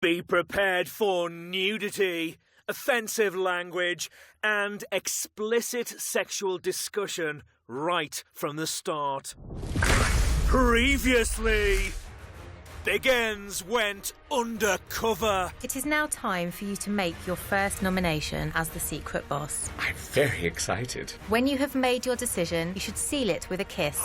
Be prepared for nudity, offensive language, and explicit sexual discussion right from the start. Previously, Big Ends went undercover. It is now time for you to make your first nomination as the secret boss. I'm very excited. When you have made your decision, you should seal it with a kiss.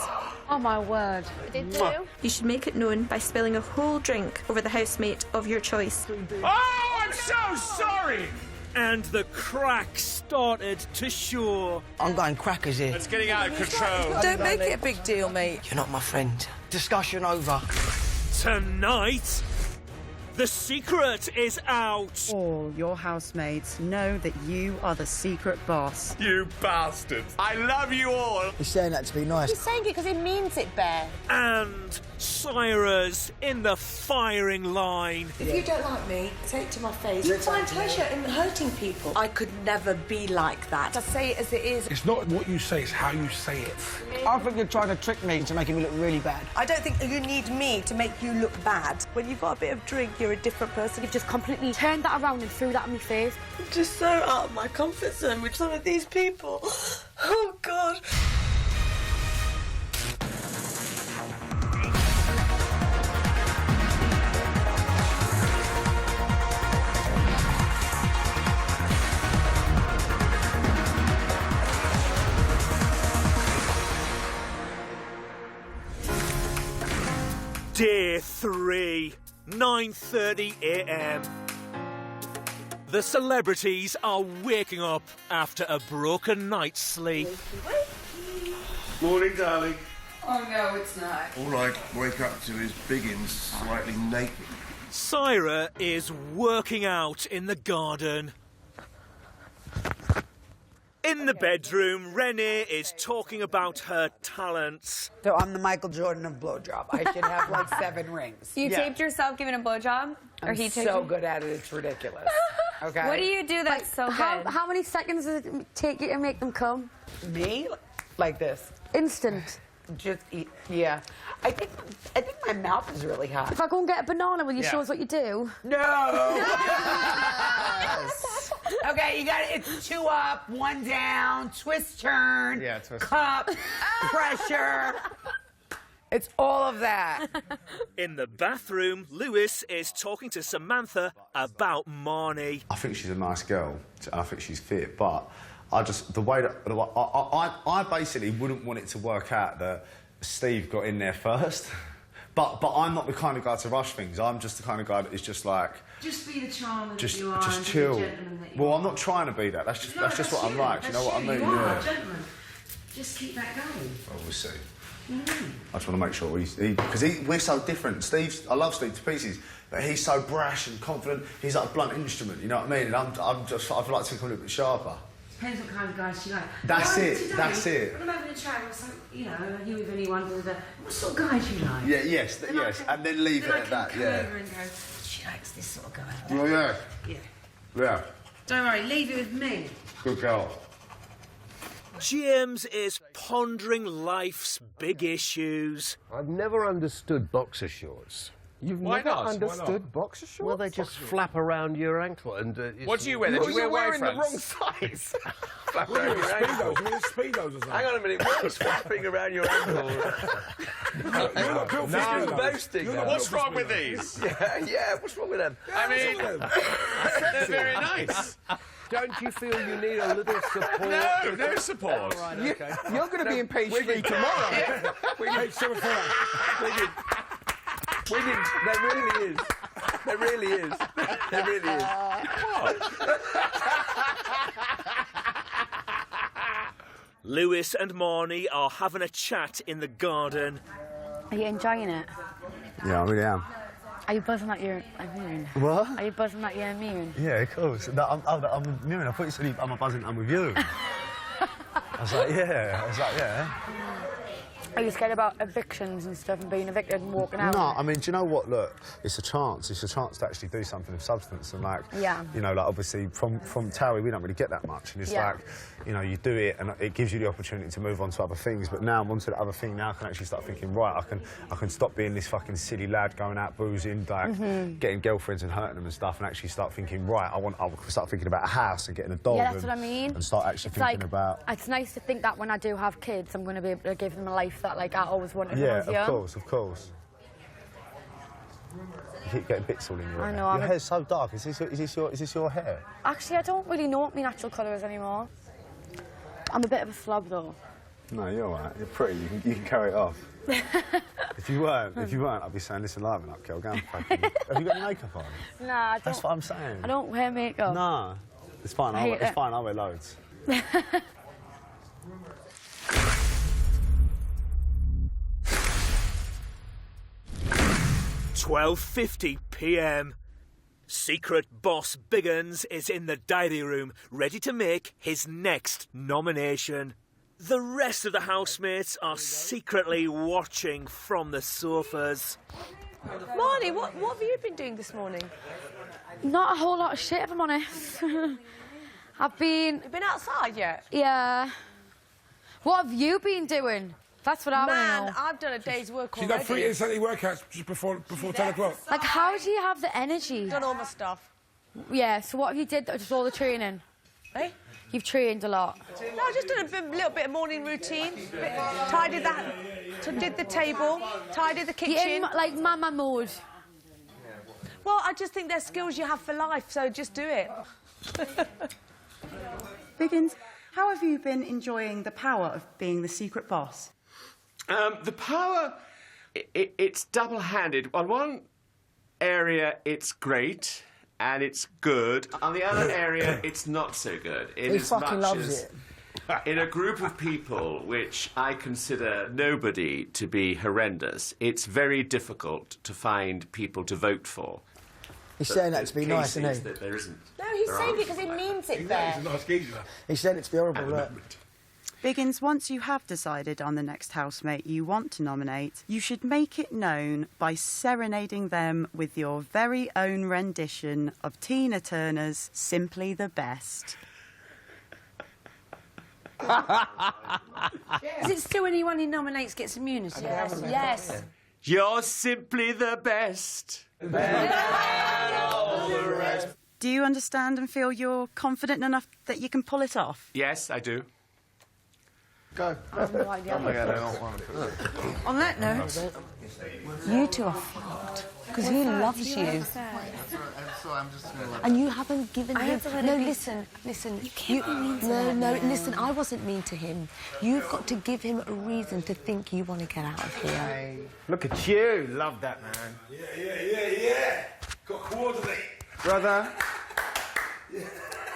Oh my word. Did you? You should make it known by spilling a whole drink over the housemate of your choice. Oh, I'm so sorry! And the crack started to show. I'm going crackers here. It's getting out of control. Don't make it a big deal, mate. You're not my friend. Discussion over. Tonight, the secret is out. All your housemates know that you are the secret boss. You bastards. I love you all. He's saying that to be nice. He's saying it because he means it, Bear. And Syra's in the firing line. If you don't like me, say it to my face. You find pleasure in hurting people. I could never be like that. Just say it as it is. It's not what you say, it's how you say it. I think you're trying to trick me into making me look really bad. I don't think you need me to make you look bad. When you've got a bit of drink, you're a different person. You've just completely turned that around and threw that in my face. I'm just so out of my comfort zone with some of these people. Oh, God. Day 3, 9:30 a.m. The celebrities are waking up after a broken night's sleep. Morning, darling. Oh, no, it's not. All I wake up to is Biggins slightly naked. Syra is working out in the garden. In the bedroom, Renee is talking about her talents. So I'm the Michael Jordan of blowjob. I should have like 7 rings. You taped yourself giving a blowjob? Or I'm he so good at it, it's ridiculous. Okay? What do you do that's so good? How many seconds does it take you to make them come? Me? Like this. Instant. Just eat. Yeah. I think my mouth is really hot. If I go and get a banana, will you show us what you do? No! Yes. Okay, you got it. It's 2 up, 1 down, twist, turn, cup, pressure. It's all of that. In the bathroom, Lewis is talking to Samantha about Marnie. I think she's a nice girl. I think she's fit, but I just I basically wouldn't want it to work out that Steve got in there first. But I'm not the kind of guy to rush things. I'm just the kind of guy that is just like... Just be the charmer that you are. Just chill. Well, I'm not trying to be that. That's just what I'm like. Do you know what I mean? You are a gentleman. Just keep that going. Well, we'll see. I just want to make sure because we're so different. I love Steve to pieces, but he's so brash and confident. He's like a blunt instrument, you know what I mean? And I'd like to think I'm a little bit sharper. Depends what kind of guys you like. That's it. Today, that's it. When I'm having a chat with some, are you with anyone? What sort of guys you like? Yeah, yes, and then leave it at that. Yeah. Over and go, she likes this sort of guy. Well, yeah. Yeah. Yeah. Don't worry, leave it with me. Good girl. James is pondering life's big issues. I've never understood boxer shorts. You've never understood boxer shorts? Well, they just flap around your ankle and... what do you wear? Do you wear wearing the Wayfronts? wrong size. Flap around your ankle. You mean Speedos or something? Hang on a minute, what's flapping around your ankle? You're not built for Speedos. Boasting. What's wrong with these? Yeah, what's wrong with them? I mean, they're very nice. Don't you feel you need a little support? No support. Oh, right, okay. You're going to be in page 3 tomorrow. Page 74. There really is. There really is. There really is. Lewis and Marnie are having a chat in the garden. Are you enjoying it? Yeah, I really am. Are you buzzing at your immune? What? Are you buzzing at your immune? Yeah, of course. No, I'm immune. I thought you said I'm buzzing. I'm with you. I was like, yeah. Are you scared about evictions and stuff and being evicted and walking out? No, I mean, do you know what? Look, it's a chance. It's a chance to actually do something of substance. And, like, you know, like, obviously, from Towie, we don't really get that much. And it's like, you know, you do it and it gives you the opportunity to move on to other things. But now I'm onto the other thing. Now I can actually start thinking, right, I can stop being this fucking silly lad going out boozing, like, getting girlfriends and hurting them and stuff, and actually start thinking, right, I'll start thinking about a house and getting a dog. Yeah, that's what I mean. And start actually thinking about... It's nice to think that when I do have kids, I'm going to be able to give them a life that, like, I always wanted when I was young. Yeah, of course. You keep getting bits all in your hair. I know. Your hair's so dark. Is this your hair? Actually, I don't really know what my natural colour is anymore. I'm a bit of a slob, though. No, you're all right. You're pretty. You can carry it off. If you weren't, I'd be saying, listen, liven up, girl. Go and fucking... Have you got any makeup on? Nah, I don't. That's what I'm saying. I don't wear makeup. No. It's fine. It's fine. I wear loads. 12:50 p.m. Secret boss Biggins is in the diary room, ready to make his next nomination. The rest of the housemates are secretly watching from the sofas. Marnie, what have you been doing this morning? Not a whole lot of shit, if I'm honest. You've been outside yet? Yeah. What have you been doing? That's what I want to know. Man, I've done a day's work She's already. got 3 insanity workouts just before 10 o'clock. Like, how do you have the energy? Done all my stuff. Yeah, so what have you did? Just all the training? Eh? You've trained a lot. No, I just done a little bit of morning routine. Tidied that, did the table, tidied the kitchen. You're in, like, mama mode. Well, I just think they're skills you have for life, so just do it. Biggins, how have you been enjoying the power of being the secret boss? The power, it's double-handed. On one area, it's great and it's good. On the other area, it's not so good. He fucking loves it. In a group of people which I consider nobody to be horrendous, it's very difficult to find people to vote for. He's saying that to be nice, isn't he? That there isn't. No, he's saying it because he means it there. He's a nice geezer. He said it to be horrible, look. Biggins, once you have decided on the next housemate you want to nominate, you should make it known by serenading them with your very own rendition of Tina Turner's Simply the Best. Is it still anyone he nominates gets immunity? Yes. You're simply the best. Do you understand and feel you're confident enough that you can pull it off? Yes, I do. Go. On that note, you two are fucked. Because he loves you. And you haven't given him... No, listen. Listen, I wasn't mean to him. You've got to give him a reason to think you want to get out of here. Look at you. Love that, man. Yeah. Got coordinate. Brother,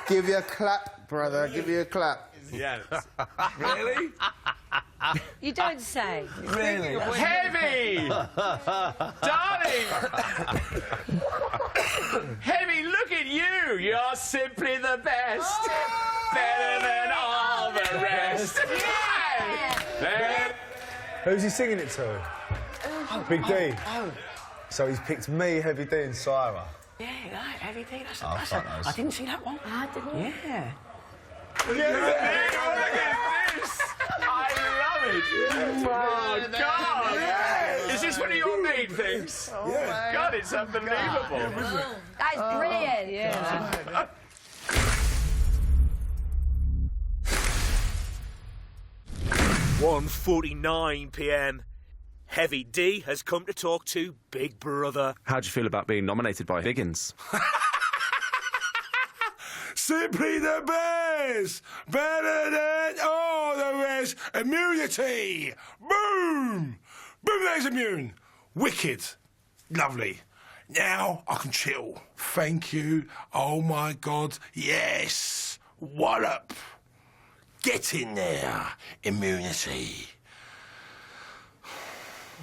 give you a clap, brother. Give you a clap. Yes. Really? You don't say. Really? Heavy! Darling! Heavy, look at you! You're simply the best! Better than all the rest! Yeah! Who's he singing it to? Big D. So he's picked me, Heavy D, and Syra. Yeah, right, everything. That's fuck those. I didn't see that one. I didn't. Yeah. Look at this! I love it! Oh, God! Is this one of your main things? Yeah. God, it's unbelievable. That's brilliant. Yeah. 1:49 p.m. Heavy D has come to talk to Big Brother. How do you feel about being nominated by Biggins? Simply the best! Better than all the rest! Immunity! Boom! Boom, there's immune! Wicked. Lovely. Now I can chill. Thank you. Oh, my God. Yes. Wallop. Get in there. Immunity.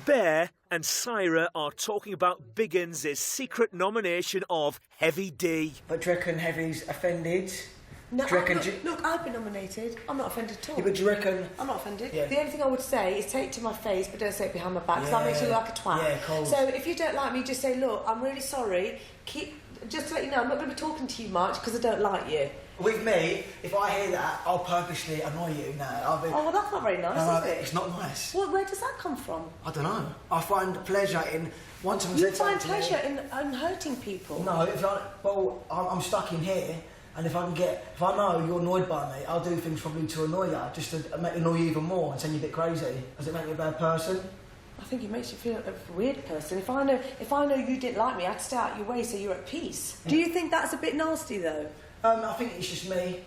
Bear and Syra are talking about Biggins' secret nomination of Heavy D. But do you reckon Heavy's offended? No, Do you reckon... look, I've been nominated. I'm not offended at all. Yeah, but do you reckon... I'm not offended. Yeah. The only thing I would say is say it to my face, but don't say it behind my back, because that makes you look like a twat. Yeah, cold. So if you don't like me, just say, look, I'm really sorry. Just to let you know, I'm not going to be talking to you much because I don't like you. With me, if I hear that, I'll purposely annoy you. No, I'll be... Oh, well, that's not very nice, is it? It's not nice. Well, where does that come from? I don't know. I find pleasure in... You find pleasure in hurting people? No, I'm stuck in here, and if I know you're annoyed by me, I'll do things probably to annoy you, just to annoy you even more and send you a bit crazy. Does it make me a bad person? I think it makes you feel a weird person. If I know you didn't like me, I'd stay out your way so you're at peace. Yeah. Do you think that's a bit nasty, though? I think it's just me.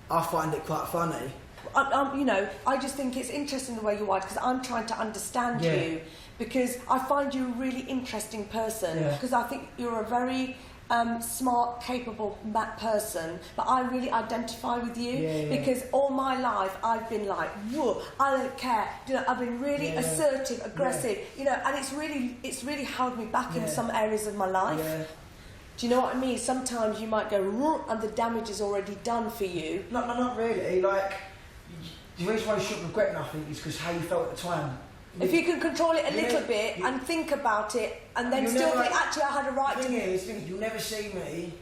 I find it quite funny. I just think it's interesting the way you are, because I'm trying to understand you, because I find you a really interesting person, because I think you're a very smart, capable person, but I really identify with you because all my life I've been like, whoa, I don't care. I've been really assertive, aggressive, and it's really held me back in some areas of my life. Yeah. Do you know what I mean? Sometimes you might go, and the damage is already done for you. No, not really. Like, the reason why you shouldn't regret nothing is because how you felt at the time. If you can control it a little bit and think about it, and then still think, actually, I had a right to... You'll never see me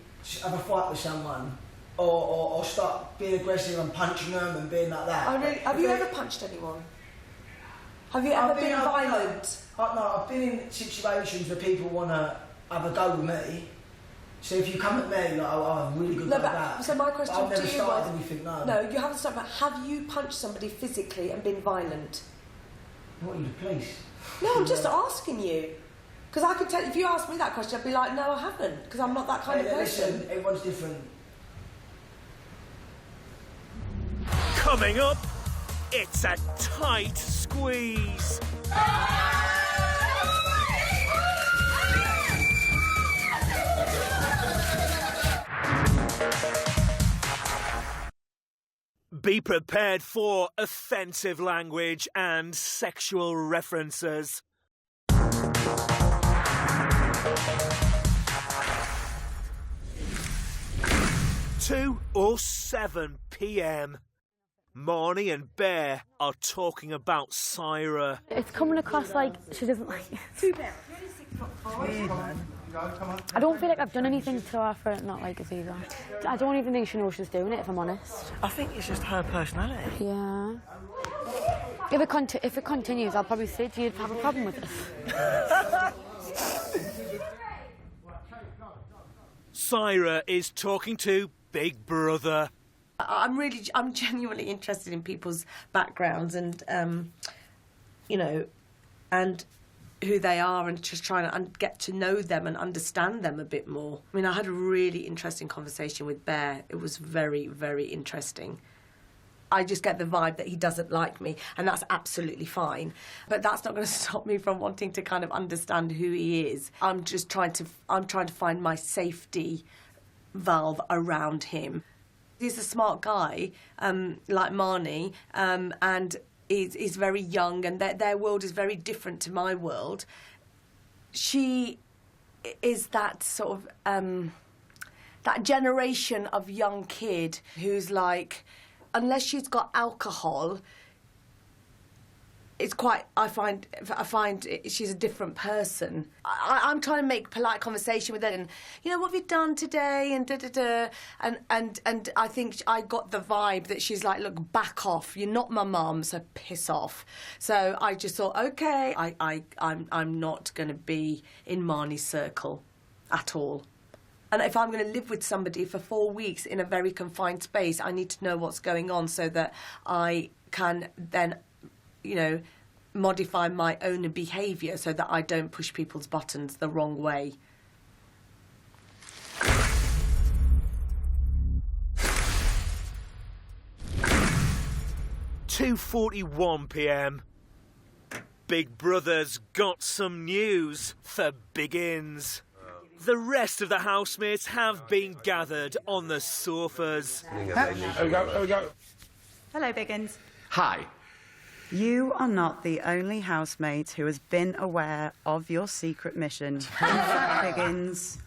have a fight with someone or start being aggressive and punching them and being like that. Oh, really? Have you ever punched anyone? Have you ever been violent? No, I've been in situations where people want to have a go with me. So if you come at me, like, I'm really good at that. So my question to you was... I've never started anything, no. No, you haven't started, but have you punched somebody physically and been violent? What, are you the police? No, I'm just asking you. Because I could tell, if you asked me that question, I'd be like, no, I haven't, because I'm not that kind of person. Listen, everyone's different. Coming up, it's a tight squeeze. Be prepared for offensive language and sexual references. 2:07 p.m. Marnie and Bear are talking about Syra. It's coming across like she doesn't like it. I don't feel like I've done anything to her for not like us either. I don't even think she knows she's doing it, if I'm honest. I think it's just her personality. Yeah. If it continues, I'll probably say to you, have a problem with it. Syra is talking to Big Brother. I'm genuinely interested in people's backgrounds and, and who they are, and just trying to get to know them and understand them a bit more. I mean, I had a really interesting conversation with Bear. It was very, very interesting. I just get the vibe that he doesn't like me, and that's absolutely fine. But that's not going to stop me from wanting to kind of understand who he is. I'm trying to find my safety valve around him. He's a smart guy, like Marnie, and he's very young, and their world is very different to my world. She is that sort of that generation of young kid who's like, unless she's got alcohol, it's quite. I find she's a different person. I'm trying to make polite conversation with her, and what have you done today, and and I think I got the vibe that she's like, look, back off. You're not my mum, so piss off. So I just thought, okay, I'm not going to be in Marnie's circle at all. And if I'm going to live with somebody for 4 weeks in a very confined space, I need to know what's going on so that I can then, modify my own behaviour so that I don't push people's buttons the wrong way. (2:41 p.m) Big Brother's got some news for Biggins. The rest of the housemates have been gathered on the sofas. There we go. Hello, Biggins. Hi. You are not the only housemate who has been aware of your secret mission. In fact, Biggins,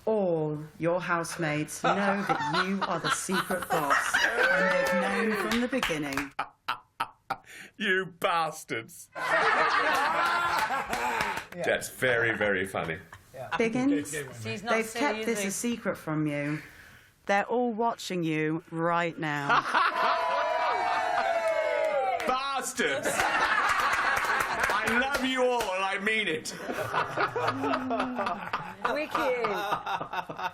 all your housemates know that you are the secret boss, and they've known from the beginning. You bastards. That's very, very funny. Biggins, they've kept this a secret from you. They're all watching you right now. Bastards! I love you all, I mean it. Wicked.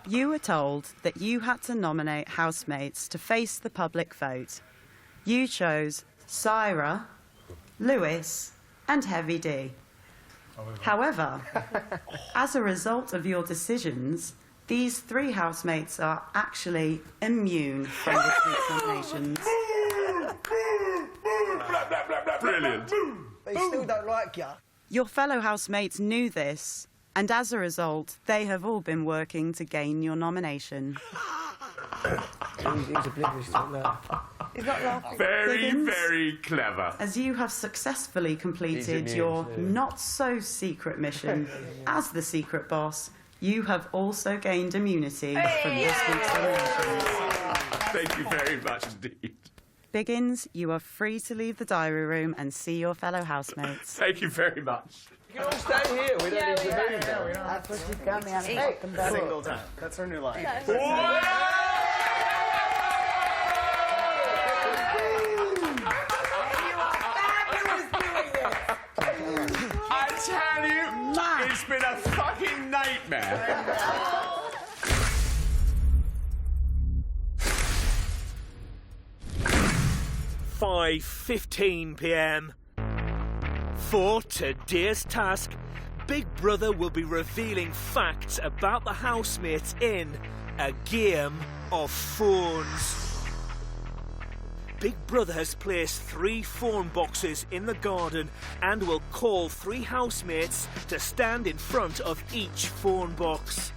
You were told that you had to nominate housemates to face the public vote. You chose Syra, Lewis, and Heavy D. However, as a result of your decisions, these 3 housemates are actually immune from this week's nominations. Brilliant. They still don't like you. Your fellow housemates knew this, and as a result, they have all been working to gain your nomination. He's oblivious to that. He's not laughing. Very, Biggins, very clever. As you have successfully completed your not-so-secret mission as the secret boss, you have also gained immunity from this week's nominations. Thank you very much indeed. Biggins, you are free to leave the diary room and see your fellow housemates. Thank you very much. You can all stay here. We don't need to move. That's what she's got me on. Hey, Single time. That's her new line. I tell you, it's been a fucking nightmare. 5:15 p.m. For today's task, Big Brother will be revealing facts about the housemates in a game of phones. Big Brother has placed 3 phone boxes in the garden and will call 3 housemates to stand in front of each phone box.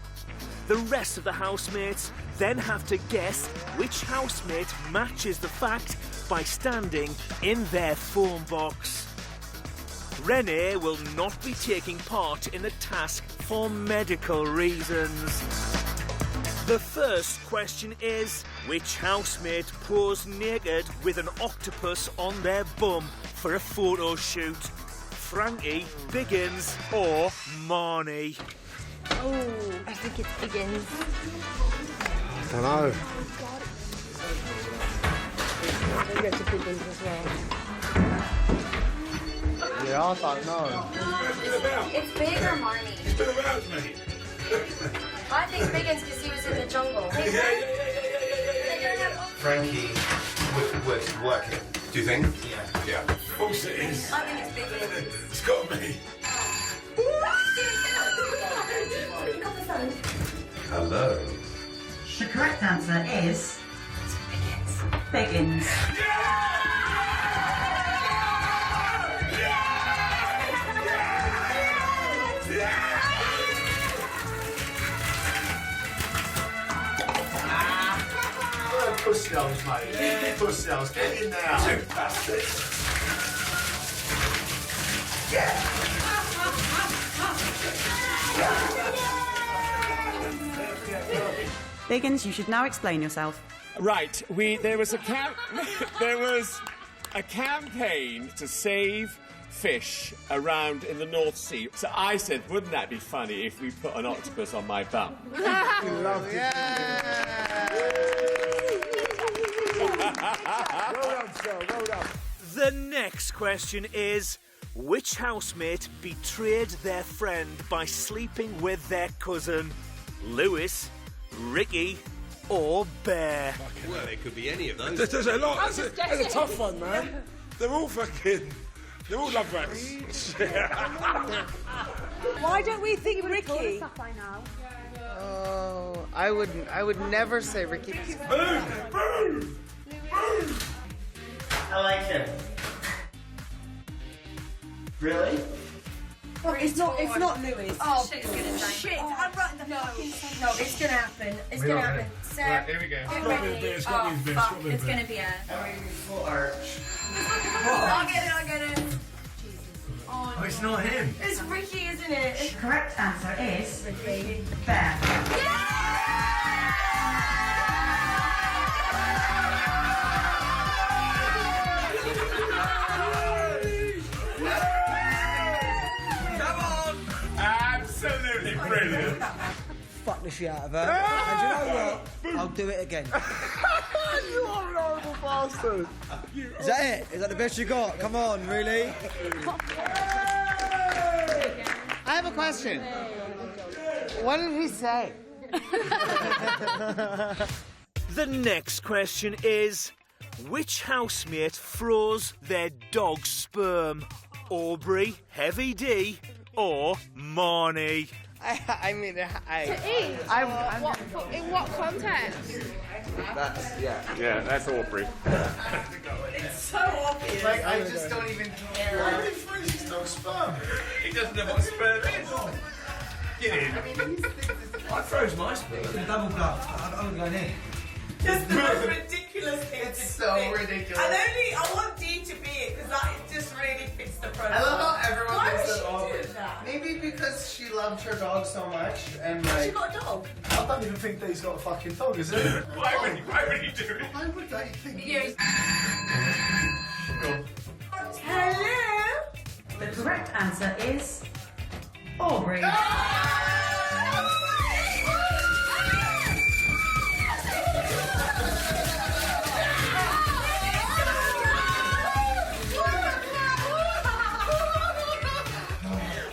The rest of the housemates then have to guess which housemate matches the fact by standing in their phone box. Renee will not be taking part in the task for medical reasons. The first question is, which housemate posed naked with an octopus on their bum for a photo shoot? Frankie, Biggins or Marnie? Oh, I think it's Biggins. I don't know. We'll get to Biggins as well. Yeah, I don't know. It's Big or Marnie? He's been around, mate. I think Biggins because he was in the jungle. Frankie works working. Do you think? Yeah. Yeah. Of course it is. I think it's Biggins. It's got to be. Hello. The correct answer is... Biggins. Pussy holes, mate. Pussy holes. Get in there. Two bastards. Biggins, you should now explain yourself. Right, there was a campaign to save fish around in the North Sea. So I said, wouldn't that be funny if we put an octopus on my bum? The next question is, which housemate betrayed their friend by sleeping with their cousin? Lewis, Ricky or Bear? Well, it could be any of those. There's a lot. That's a tough one, man. They're all love rats. Why don't we think Ricky? Oh, I would never say Ricky. I like him. Really? It's not Lewis. Oh, shit, it's gonna die. Shit, I'm right in the fucking center. No, it's gonna happen. It's gonna happen. Sarah, Right, here we go. get ready. It's got me a bit, Fuck, it's gonna be a... I'll get it. Jesus. Oh, it's not him. It's Ricky, isn't it? Correct answer is... Ricky. Bear. Yeah! Come on! Absolutely brilliant. Fuck the shit out of her. And you know what? I'll do it again. You are an horrible bastard. Is that it? Is that the best you got? Come on, really? I have a question. What did he say? The next question is, which housemate froze their dog's sperm? Aubrey, Heavy D, or Marnie? I mean, To eat? In what context? Yeah, that's Aubrey. It's so obvious. Like, I just don't even care. Why would he freeze his dog's sperm? He doesn't know what sperm is. Get in. I froze my sperm. Double bluff. I'm going in. It's the most ridiculous thing. It's so ridiculous. And only I want D to be it because that just really fits the profile. I love how everyone Why thinks would that she do that? Maybe because she loved her dog so much and She like. got a dog. I don't even think that he's got a fucking dog, is it? Why would he do it? Why would they think? Hello. The correct answer is Aubrey.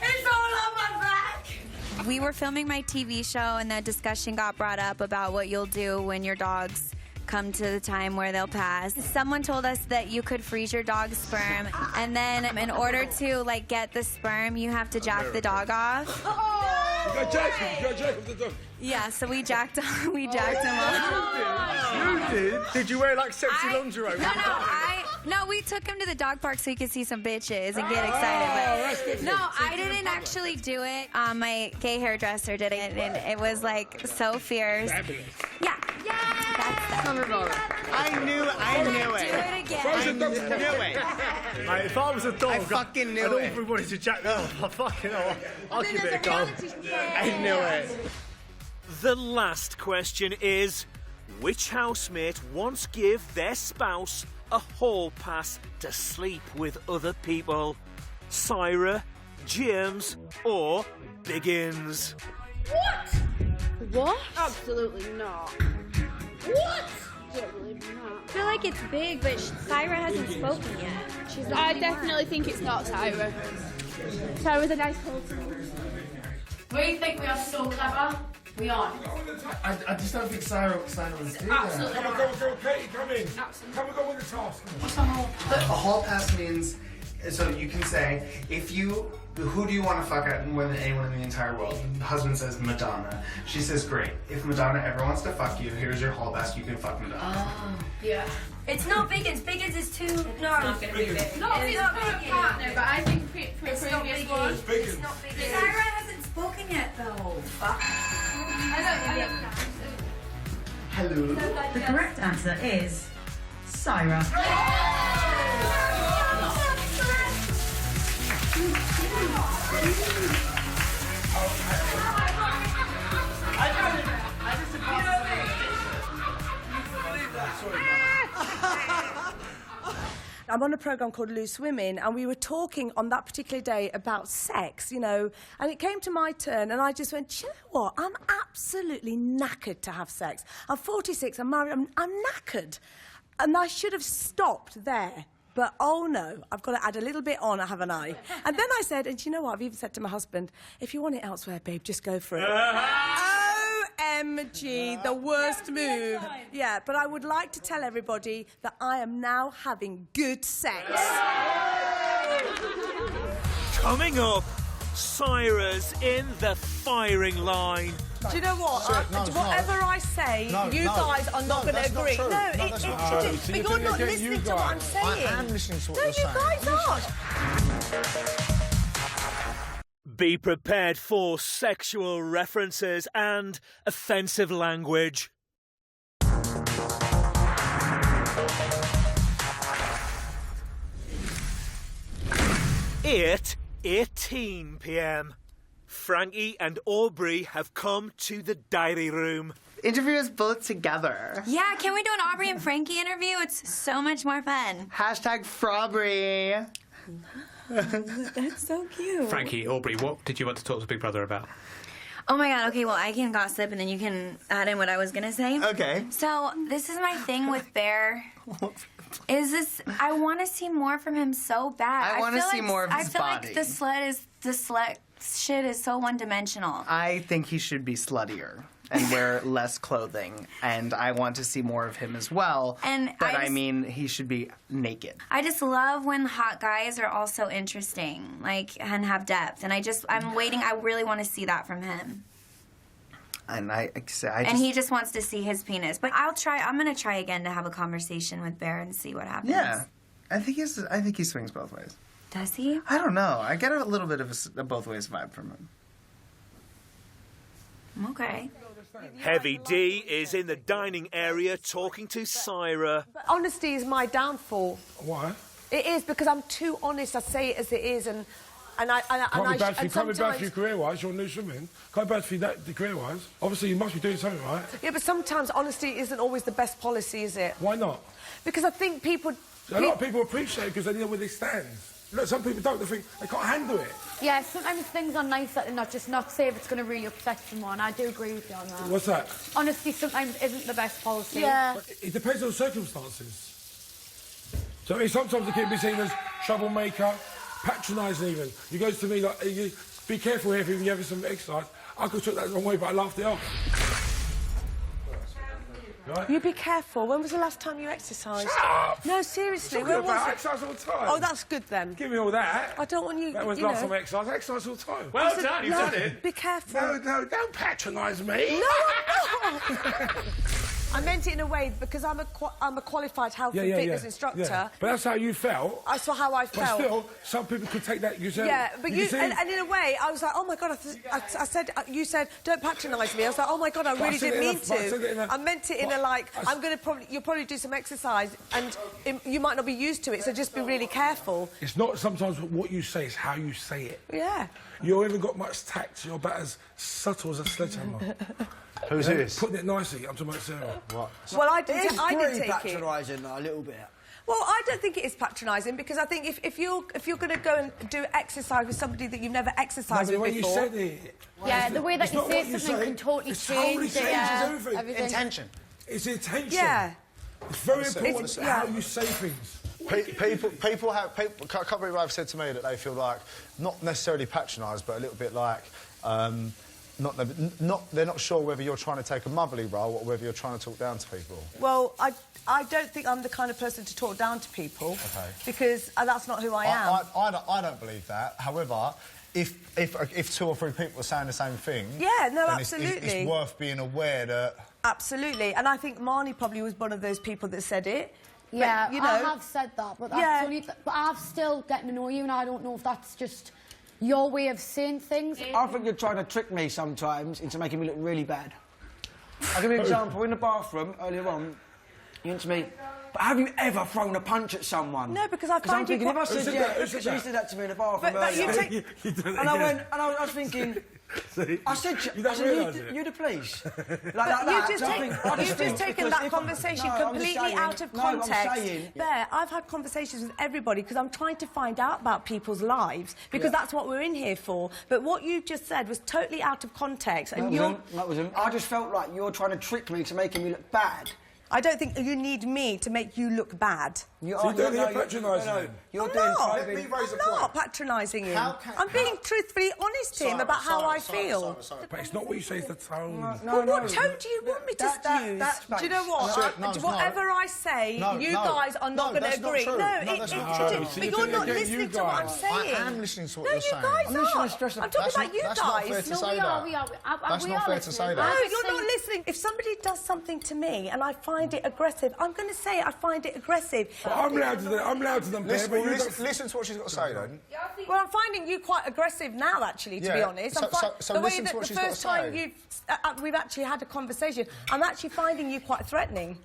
It's all on my back. We were filming my TV show, and the discussion got brought up about what you'll do when your dogs come to the time where they'll pass. Someone told us that you could freeze your dog's sperm, and then in order to like get the sperm, you have to jack the dog off. You got Jacob the dog. Yeah, so we jacked him. We jacked him off. You did? Did you wear like sexy lingerie? No, we took him to the dog park so he could see some bitches and get excited. But no, I didn't actually do it. My gay hairdresser did it, and it was like so fierce. Fabulous. Yeah. I knew it. Do it again. I knew it. Mate, if I was a dog, I fucking knew I'd it. all wanted to jack that off. I fucking know. I'll give it a go. I knew it. The last question is, which housemate once gave their spouse a hall pass to sleep with other people? Syra, James, or Biggins? What? Absolutely not. What? Absolutely not. I feel like it's big, but Syra hasn't spoken yet. She's not I definitely think it's not Syra. Syra's a nice wholesome. We think we are so clever. We aren't. I just don't think Sarah would do that. Absolutely. Come on, go, Katie, come in. Come and go with the task. What's a hall pass? A hall pass means, so you can say, who do you want to fuck at more than anyone in the entire world? The husband says Madonna. She says, great. If Madonna ever wants to fuck you, here's your hall pass. You can fuck Madonna. Oh, yeah. It's not Biggins. Biggins is too. No, it's not going to be big. No, it's not a Biggie. partner, but I think for It's not previous Biggie. one. It's not Biggie. Syra hasn't spoken yet, though. Fuck. Hello. The correct answer is Syra. I'm on a programme called Loose Women, and we were talking on that particular day about sex, you know, and it came to my turn, and I just went, do you know what? I'm absolutely knackered to have sex. I'm 46, I'm married, I'm knackered. And I should have stopped there. But oh no, I've got to add a little bit on, haven't I? And then I said, and do you know what? I've even said to my husband, if you want it elsewhere, babe, just go for it. OMG, the worst move. Yeah, but I would like to tell everybody that I am now having good sex. Coming up, Syra's in the firing line. Do you know what? Whatever I say, you guys are not going to agree. No, that's not true. But you're not listening to what I'm saying. I am listening to what no, you're saying. you guys aren't. Be prepared for sexual references and offensive language. At 8:18 p.m. Frankie and Aubrey have come to the diary room. Interview us both together. Yeah, can we do an Aubrey and Frankie interview? It's so much more fun. Hashtag Fraubrey. That's so cute. Frankie, Aubrey, what did you want to talk to Big Brother about? Oh my god, okay, well, I can gossip and then you can add in what I was gonna say. Okay. So, this is my thing with Bear. I want to see more from him so bad. I want to see more of his body. I feel like the slut shit is so one-dimensional. I think he should be sluttier and wear less clothing, and I want to see more of him as well. But I mean, he should be naked. I just love when hot guys are also interesting, like, and have depth. And I'm waiting. I really want to see that from him. And and he just wants to see his penis. But I'm gonna try again to have a conversation with Bear and see what happens. Yeah, I think he swings both ways. Does he? I don't know. I get a little bit of a both ways vibe from him. Okay. Heavy D is in the dining area talking to Syra. But honesty is my downfall. Why? It is because I'm too honest. I say it as it is, and I Can't be bad for sometimes... you career-wise. You're new swimming. Can't be bad for you career-wise. Obviously, you must be doing something right. Yeah, but sometimes honesty isn't always the best policy, is it? Why not? Because I think people... A lot of people appreciate it because they know where they stand. Look, some people don't. They think they can't handle it. Yeah, sometimes things are nice that they're not say if it's going to really upset someone. I do agree with you on that. What's that? Honesty sometimes isn't the best policy. Yeah. But it depends on the circumstances. So I mean, sometimes it can be seen as troublemaker, patronising even. You go to me like, be careful here if you're having some exercise. I could took that the wrong way, but I laughed it off. Right? You be careful. When was the last time you exercised? Shut up! No, seriously. When When was I it? exercise all the time. Oh, that's good then. Give me all that. I don't want you. That was you last know. time I exercised. I exercise all the time. Well done, you've done it. Be careful. No, don't patronise me. No, I'm not. I meant it in a way because I'm a qualified health and fitness instructor. Yeah. But that's how you felt. I saw how I felt. But still, some people could take that yourself. Yeah, but and in a way, I was like, oh my god, I said, you said, don't patronise me. I was like, oh my god, I really didn't mean to. I meant it in a like, you'll probably do some exercise and you might not be used to it, so just be really careful. It's not sometimes what you say, it's how you say it. Yeah. You haven't got much tact. You're about as subtle as a sledgehammer. Who's this? Putting it nicely, I'm talking about Sarah. What? Well, I did take it. patronising, a little bit. Well, I don't think it is patronising because I think if you're going to go and do exercise with somebody that you've never exercised with before... The way you said it. Yeah, the way that you say something can totally change everything. Intention. It's intention. Yeah. It's very important how you say things. People have... A couple of people have said to me that they feel like, not necessarily patronised, but a little bit like... they're not sure whether you're trying to take a motherly role or whether you're trying to talk down to people. Well, I don't think I'm the kind of person to talk down to people because that's not who I am. I don't believe that. However, if two or three people are saying the same thing... Yeah, no, then absolutely. It's worth being aware that... Absolutely, and I think Marnie probably was one of those people that said it. Yeah, but, you know, I have said that, but that's only... But I'm still getting to know you, and I don't know if that's just... your way of saying things. I think you're trying to trick me sometimes into making me look really bad. I'll give you an example. In the bathroom, earlier on, you went to me, but have you ever thrown a punch at someone? No, because I find I'm thinking, you... if I said, Who said that? you said that to me in the bathroom But earlier. you take... And I was thinking... I said, you the police. Like that. You've just taken that conversation completely out of context. I'm saying. Bear, I've had conversations with everybody because I'm trying to find out about people's lives because that's what we're in here for. But what you just said was totally out of context. And That wasn't. I just felt like you're trying to trick me to making me look bad. I don't think you need me to make you look bad. You're patronising him. I'm not patronising him. I'm being truthfully honest to him about how I feel. But it's not what you say, it's the tone. Well, what tone do you want me to use? Do you know what? Whatever I say, you guys are not going to agree. But you're not listening to what I'm saying. I am listening to what you're saying. No, you guys are. I'm talking about you guys. No, we are. That's not fair to say that. No, you're not listening. If somebody does something to me and I find find it aggressive. I'm going to say it, I find it aggressive. But I'm loud to them. Listen to what she's got to say, then. Well, I'm finding you quite aggressive now, actually, to be honest. So listen to what she's got to say. The first time we've actually had a conversation, I'm actually finding you quite threatening.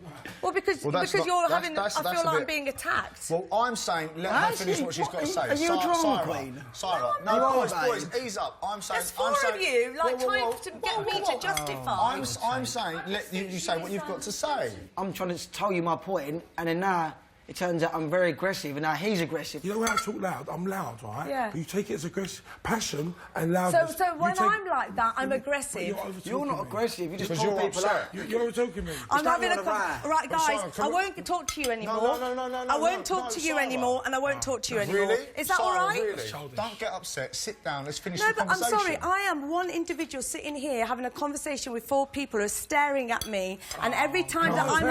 Well, because you're having... I feel like I'm being attacked. Well, I'm saying, let her finish what she's got to say. Are you a drama queen? Sarah. No, boys, ease up. I'm saying... There's four of you, like, trying to get me to justify. I'm saying, let you say what you've got to say. I'm trying to tell you my point, and then now it turns out I'm very aggressive, and now he's aggressive. You know when I talk loud? I'm loud, right? Yeah. But you take it as passion and loudness. So when I'm like that, I'm aggressive. You're not aggressive. You just call people out. You're over-talking me. I'm having a right, guys. I won't talk to you anymore. No. I won't talk to you anymore, and I won't talk to you anymore. Really? Is that all right? Really? Don't get upset. Sit down. Let's finish the the conversation. I'm sorry. I am one individual sitting here having a conversation with 4 people who are staring at me, and every time that I'm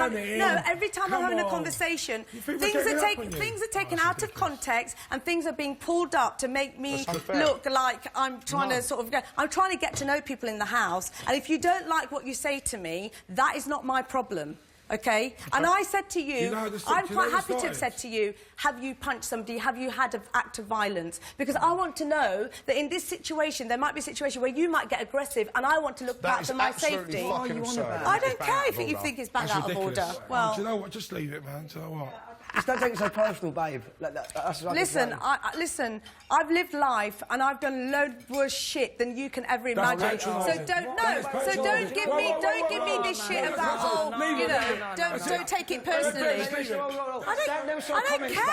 having a conversation, things are taken out of context, and things are being pulled up to make me look like I'm trying to I'm trying to get to know people in the house, and if you don't like what you say to me, that is not my problem. Okay? And I said to you, I'm quite happy to have said to you, have you punched somebody? Have you had an act of violence? Because I want to know that in this situation, there might be a situation where you might get aggressive, and I want to look out for my safety. I don't care if you think it's bang out of order. Well, do you know what? Just leave it, man. Do you know what? Just don't take it so personal, babe. Listen, I've lived life, and I've done loads worse shit than you can ever imagine. So don't give me this shit about don't take it personally. I don't care.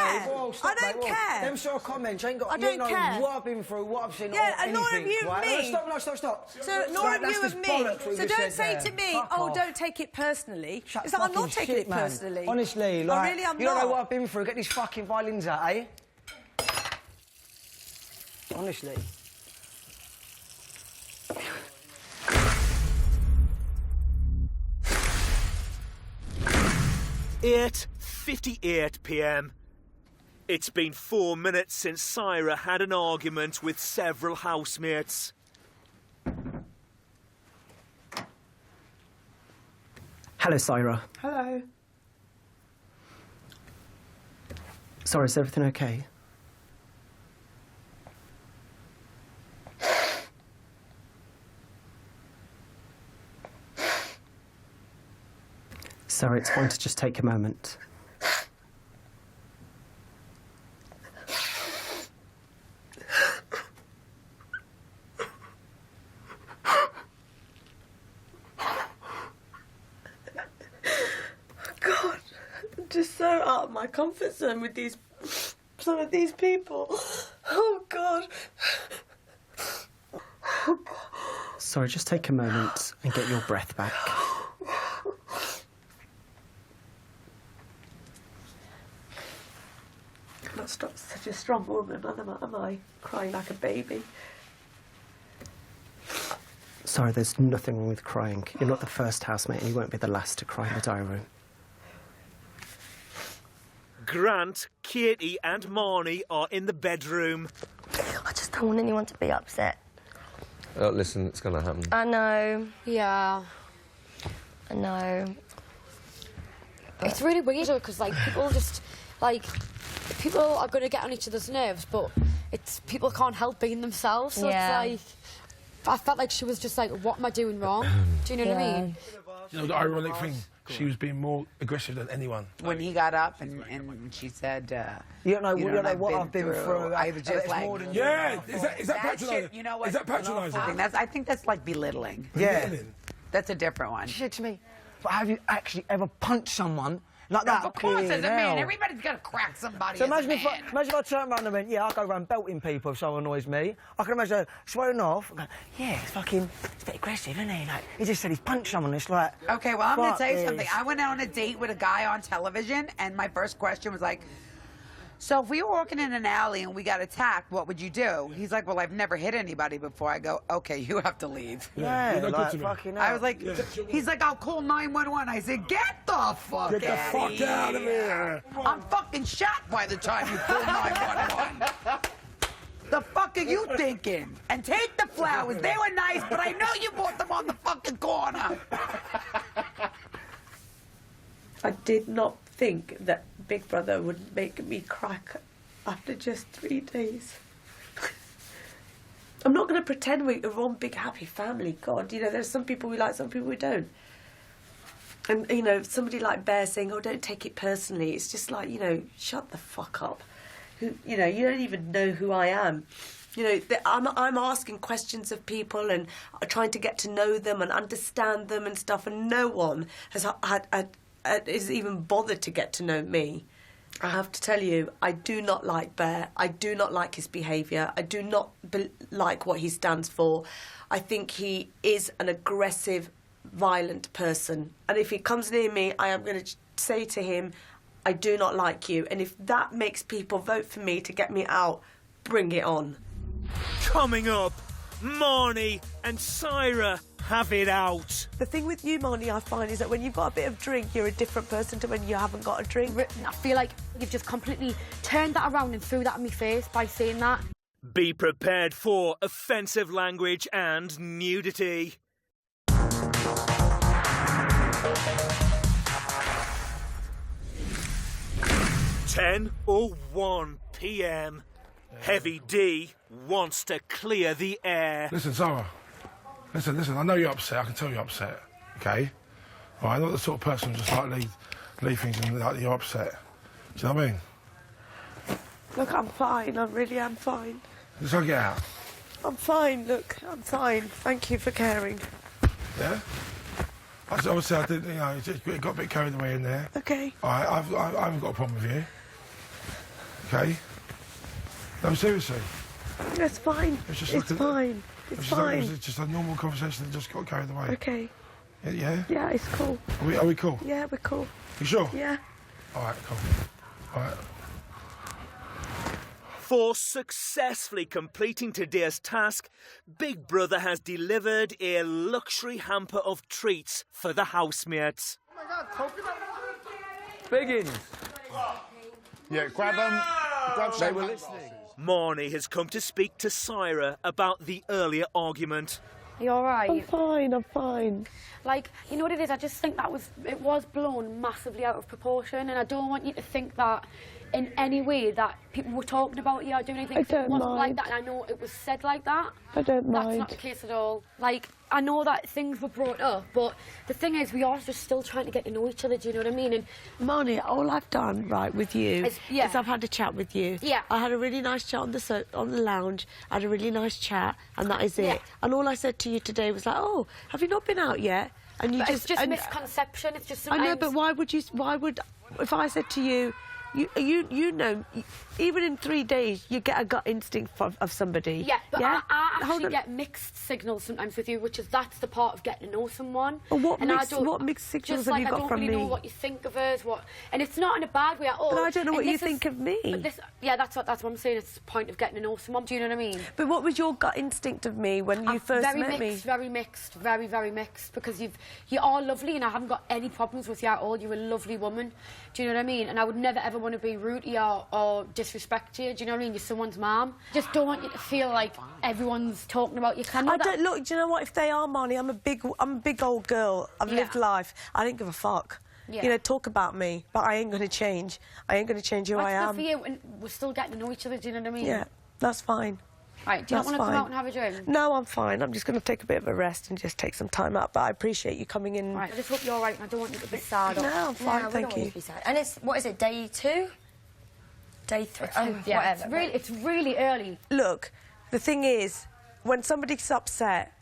I don't care. Them sort of comments ain't got. I don't care. What I've been through, what I've seen. Yeah, and nor have you of me. Stop. So nor have you of me. So don't say to me, oh, don't take it personally. It's like I'm not taking it personally. Honestly, like, really, I'm you don't know not. what I've been through. Get these fucking violins out, eh? Honestly. 8:58 p.m. It's been 4 minutes since Syra had an argument with several housemates. Hello, Syra. Hello. Sorry, is everything okay? Sorry, it's going to just take a moment. God, I'm just so out of my comfort zone with some of these people. Oh, God. Sorry, just take a moment and get your breath back. I'm not such a strong woman, am I? Crying like a baby. Sorry, there's nothing wrong with crying. You're not the first housemate, and you won't be the last to cry in the diary room. Grant, Katie and Marnie are in the bedroom. I just don't want anyone to be upset. Listen, it's going to happen. I know. Yeah. I know. It's really weird, because, like, people just, like... People are going to get on each other's nerves, but people can't help being themselves. So it's like, I felt like she was just like, what am I doing wrong? Do you know what I mean? You know, the ironic thing, she was being more aggressive than anyone. When he got up and she said, you don't know what I've been through. I was just like, more than is that patronising? You know what? Is that patronising? I think that's like belittling. Yeah. That's a different one. She said to me, but have you actually ever punched someone like that? Of course, as a man, everybody's got to crack somebody. So imagine if I turn around and went, yeah, I'll go around belting people if someone annoys me. I can imagine her swearing off and go, yeah, it's a bit aggressive, isn't he? Like, he just said he's punched someone. It's like, okay, well, I'm going to tell you something. I went on a date with a guy on television, and my first question was like, so if we were walking in an alley and we got attacked, what would you do? He's like, well, I've never hit anybody before. I go, okay, you have to leave. Yeah, like, fucking I was like, he's like, I'll call 911. I said, get the fuck out of here. I'm fucking shot by the time you call 911. The fuck are you thinking? And take the flowers. They were nice, but I know you bought them on the fucking corner. I did not think that Big Brother would make me cry after just 3 days. I'm not going to pretend we're one big happy family. God, you know, there's some people we like, some people we don't. And, you know, somebody like Bear saying, oh, don't take it personally. It's just like, you know, shut the fuck up. You know, you don't even know who I am. You know, I'm asking questions of people and trying to get to know them and understand them and stuff, and no one has even bothered to get to know me. I have to tell you, I do not like Bear. I do not like his behaviour. I do not like what he stands for. I think he is an aggressive, violent person. And if he comes near me, I am going to say to him, I do not like you. And if that makes people vote for me to get me out, bring it on. Coming up, Marnie and Syra have it out. The thing with you, Marnie, I find, is that when you've got a bit of drink, you're a different person to when you haven't got a drink. I feel like you've just completely turned that around and threw that in my face by saying that. Be prepared for offensive language and nudity. 10:01 p.m. Heavy D wants to clear the air. Listen, Sarah. Listen, I know you're upset. I can tell you're upset, OK? All right, I'm not the sort of person who just like leave things and like you're upset. Do you know what I mean? Look, I'm fine. I really am fine. Let's go get out. I'm fine, look. I'm fine. Thank you for caring. Yeah? Obviously, I did, you know, it got a bit carried away in there. OK. All right, I haven't got a problem with you. OK? No, seriously. It's fine. It's fine. It's fine. It was just a normal conversation that just got carried away. OK. Yeah? Yeah, it's cool. Are we cool? Yeah, we're cool. You sure? Yeah. All right, cool. All right. For successfully completing today's task, Big Brother has delivered a luxury hamper of treats for the housemates. Oh my God, Biggins. Yeah, grab them. They were listening. Marnie has come to speak to Syra about the earlier argument. Are you all right? I'm fine, I'm fine. Like, you know what it is? I just think it was blown massively out of proportion, and I don't want you to think that in any way that people were talking about you or doing anything. I don't it wasn't mind. like that, and I know it was said like that. I don't mind. That's not the case at all. Like, I know that things were brought up, but the thing is, we are just still trying to get to know each other, do you know what I mean? And Marnie, all I've done, right, with you is I've had a chat with you. Yeah. I had a really nice chat on the lounge, I had a really nice chat, and that is it. Yeah. And all I said to you today was like, oh, have you not been out yet? And you but just... it's just misconception, it's just sometimes... I know, but why would... If I said to you... You know, even in 3 days, you get a gut instinct of somebody. Yeah, but yeah? I actually get mixed signals sometimes with you, that's the part of getting to know someone. Well, what and mixed signals just have you got I don't from really me? know what you think of us, and it's not in a bad way at all. But I don't know what you think of me. But that's what I'm saying. It's the point of getting to know someone. Do you know what I mean? But what was your gut instinct of me when you first met me? Very mixed, very, very mixed. Because you are lovely, and I haven't got any problems with you at all. You're a lovely woman. Do you know what I mean? And I would never ever want to be rude to you or disrespect you. Do you know what I mean? You're someone's mum. Just don't want you to feel like everyone's talking about you. I don't look. Do you know what? If they are, Marnie, I'm a big old girl. I've lived life. I don't give a fuck. Yeah. You know, talk about me, but I ain't going to change. I ain't going to change who I am. That's good for you, and we're still getting to know each other. Do you know what I mean? Yeah, that's fine. Right, do you not want to come out and have a drink? No, I'm fine. I'm just going to take a bit of a rest and just take some time out. But I appreciate you coming in. Right, I just hope you're all right, and I don't want you to be sad. No, I'm fine, thank you. And it's, what is it, day 2? Day 3? Yeah, whatever. it's really early. Look, the thing is, when somebody's upset,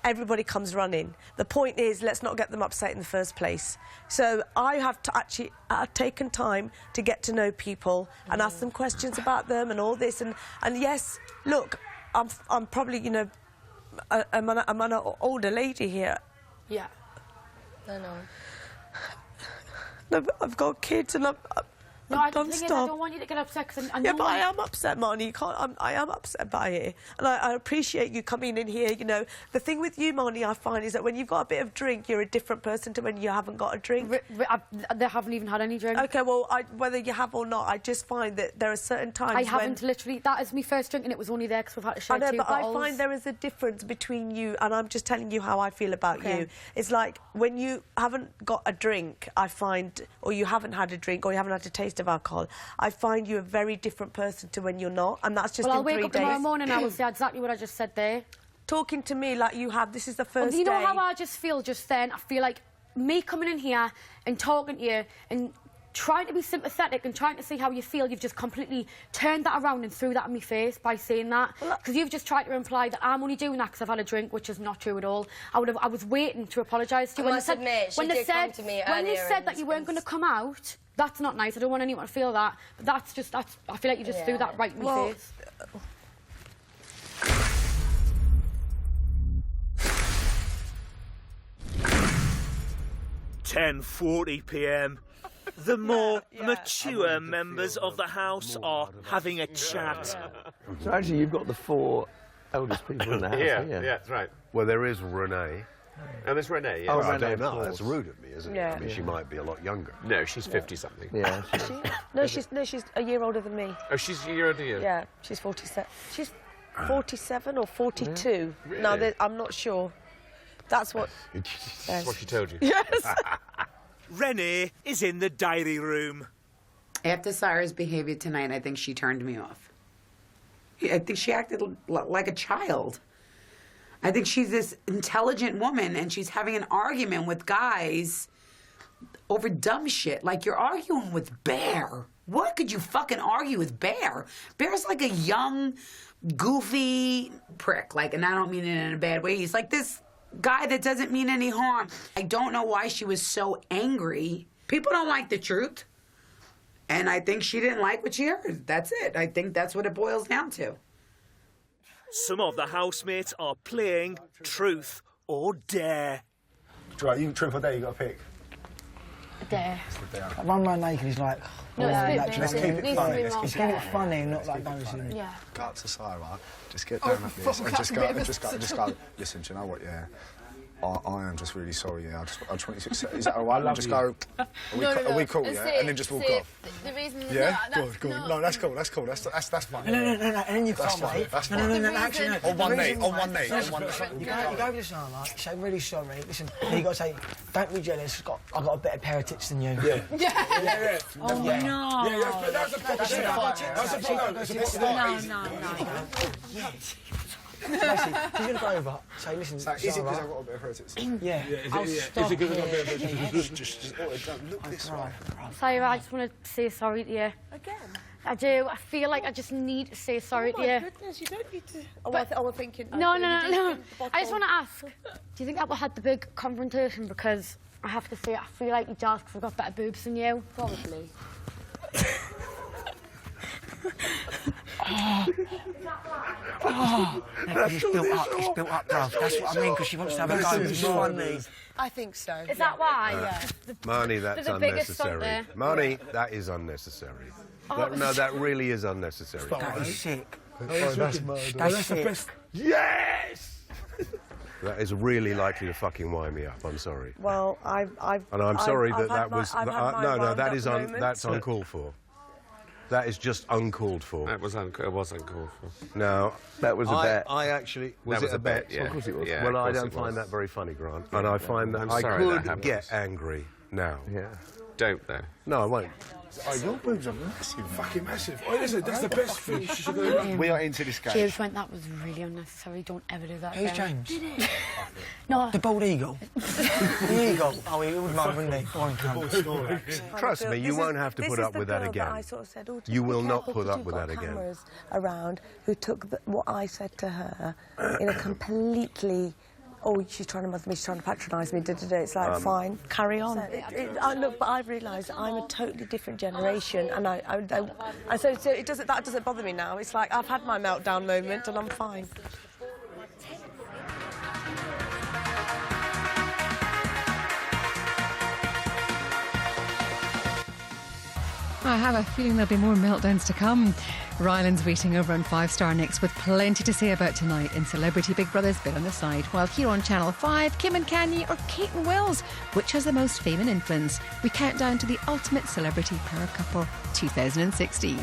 everybody comes running. The point is, let's not get them upset in the first place. So I have to actually taken time to get to know people and ask them questions about them and all this. And yes, look, I'm probably, you know, I'm an older lady here. Yeah. No. No, but I've got kids and No, I don't want you to get upset because I know... Yeah, but I am upset, Marnie. You can't... I am upset by it. And I appreciate you coming in here, you know. The thing with you, Marnie, I find, is that when you've got a bit of drink, you're a different person to when you haven't got a drink. They haven't even had any drink. OK, well, whether you have or not, I just find that there are certain times I haven't literally... That is my first drink and it was only there because we've had to share 2 bottles. I know, but I find there is a difference between you, and I'm just telling you how I feel about you. It's like when you haven't got a drink, I find, or you haven't had a drink, or you haven't had a taste of alcohol, I find you a very different person to when you're not, and that's just in 3 days. Well, I'll wake up tomorrow morning and I will say exactly what I just said there. Talking to me like you have, this is the first day. You know how I just feel just then? I feel like me coming in here and talking to you and trying to be sympathetic and trying to see how you feel, you've just completely turned that around and threw that in my face by saying that. Because you've just tried to imply that I'm only doing that because I've had a drink, which is not true at all. I was waiting to apologise to you. I must admit, she did come to me when they earlier said that you weren't going to come out, that's not nice. I don't want anyone to feel that. But I feel like you just threw that right in my face. 10:40 p.m. The more mature members of the house are having a chat. So actually, you've got the 4 eldest people in the house. Yeah, that's right. Well, there is Renee. And there's Renee, yeah. Oh, I don't know. That's rude of me, isn't it? Yeah. I mean, she might be a lot younger. No, she's 50-something. Yeah. No, she's a year older than me. Oh, she's a year older than you? Yeah, she's 47. She's 47 or 42. Really? No, I'm not sure. That's what... That's what she told you? Yes. Renee is in the diary room. After Sarah's behaviour tonight, I think she turned me off. I think she acted like a child. I think she's this intelligent woman and she's having an argument with guys over dumb shit. Like, you're arguing with Bear. What could you fucking argue with Bear? Bear's like a young, goofy prick. Like, and I don't mean it in a bad way. He's like this guy that doesn't mean any harm. I don't know why she was so angry. People don't like the truth. And I think she didn't like what she heard. That's it. I think that's what it boils down to. Some of the housemates are playing Truth or Dare. Right, you Truth or Dare, you got to pick. Dare. I run around naked, he's like... No, let's keep it funny. Let's keep it funny, not like embarrassing. Yeah. Go up to Sarah, just get down like this, and just go, listen, do you know what, yeah? I am just really sorry, yeah. I just want you to accept. Is that all right? And just go, are we cool, yeah? And then just walk off. The reason... Yeah? Good. No, that's cool. That's fine. No. And then you That's can't fine. wait. That's No, fine. actually, no. On one knee. You go to Sarah, say really sorry. Listen, you got to say, don't be jealous. I've got a better pair of tits than you. Yeah. Oh, no. Yeah, that's a proper shit. That's a proper No. Basically, she's going to go over, say, listen, Is it because I've got a bit of her tits? Yeah. Is it because I've got a bit of her? Just look this way. Sarah, I just want to say sorry to you. Again? I do. I feel like I just need to say sorry to you. Oh, my goodness, you don't need to... I'm thinking... No. I just want to ask, do you think that we had the big confrontation? Because I have to say, I feel like you jealous because I've got better boobs than you. Probably. It's built up, bro. That's what I mean, because she wants to have a go. It's funny. I think so. Is that why? Yeah. Marnie, that's the biggest stunt unnecessary. there. Marnie, that is unnecessary. That really is unnecessary. That is sick. That's the best. Yes! That is really likely to fucking wind me up. I'm sorry. Well, And I'm sorry that was... No, that's uncalled for. That is just uncalled for. It was uncalled for. No, That was a bet. I actually... That was it a bet, yeah. Of course it was. Yeah, Well, of I course don't it find was. that very funny, Grant. And I find that I'm I sorry that could happens. get angry now. Yeah. Don't, though. No, I won't. Oh, your boobs are massive. Fucking massive. Oh, listen, that's the best thing. She should have done. We are into this game. James went, that was really unnecessary. Don't ever do that Who's again. James? No. The bald eagle. The eagle. Oh, he would mind, wouldn't he? Boring cunt. Trust me, you won't have to put up with that again. I sort of said, oh, You will be not careful put 'cause up with you've that got again. cameras around who took what I said to her in a completely... Oh, she's trying to mother me, she's trying to patronise me, It's like, fine, carry on. Look, but I've realised I'm a totally different generation, and so that doesn't bother me now. It's like, I've had my meltdown moment, and I'm fine. I have a feeling there'll be more meltdowns to come. Ryland's waiting over on 5 Star Next with plenty to say about tonight in Celebrity Big Brother's Bit on the Side. While here on Channel 5, Kim and Kanye or Kate and Wills, which has the most fame and influence? We count down to the ultimate celebrity power couple 2016.